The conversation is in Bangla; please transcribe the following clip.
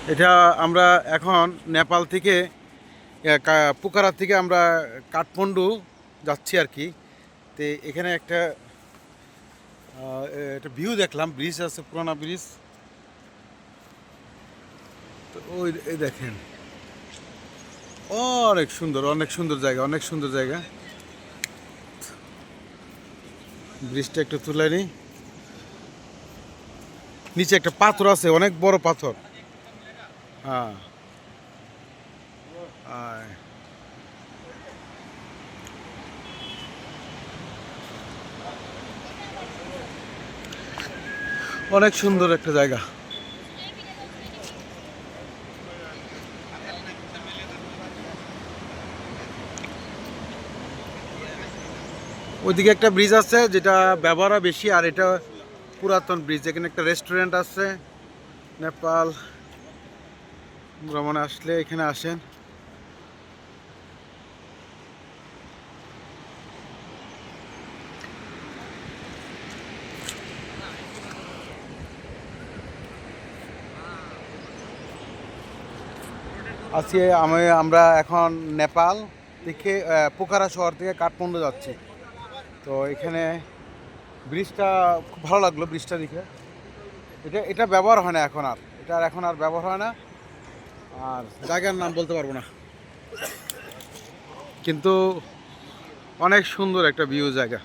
এটা আমরা এখন নেপাল থেকে পোখারা থেকে আমরা কাঠমান্ডু যাচ্ছি আর কি। তো এখানে একটা ভিউ দেখলাম, ব্রিজ আছে, পুরানা ব্রিজ। তো ওই এই দেখেন, অনেক সুন্দর, অনেক সুন্দর জায়গা, অনেক সুন্দর জায়গা। ব্রিজটা একটু তুলে নিই। নিচে একটা পাথর আছে, অনেক বড় পাথর। হ্যাঁ, আয়। অনেক সুন্দর একটা জায়গা। ওইদিকে একটা ব্রিজ আছে যেটা ব্যবহার বেশি, আর এটা পুরাতন ব্রিজ। এখানে একটা রেস্টুরেন্ট আছে। নেপাল ভ্রমণে আসলে এখানে আসেন। আজকে আমরা এখন নেপাল থেকে পোখারা শহর থেকে কাঠমান্ডু যাচ্ছি। তো এখানে ব্রিজটা খুব ভালো লাগলো, ব্রিজটা দেখে। এটা এটা ব্যবহার হয় না এখন আর, এটা আর এখন আর ব্যবহার হয় না। আর জায়গার নাম বলতে পারবো না, কিন্তু অনেক সুন্দর একটা ভিউ জায়গা।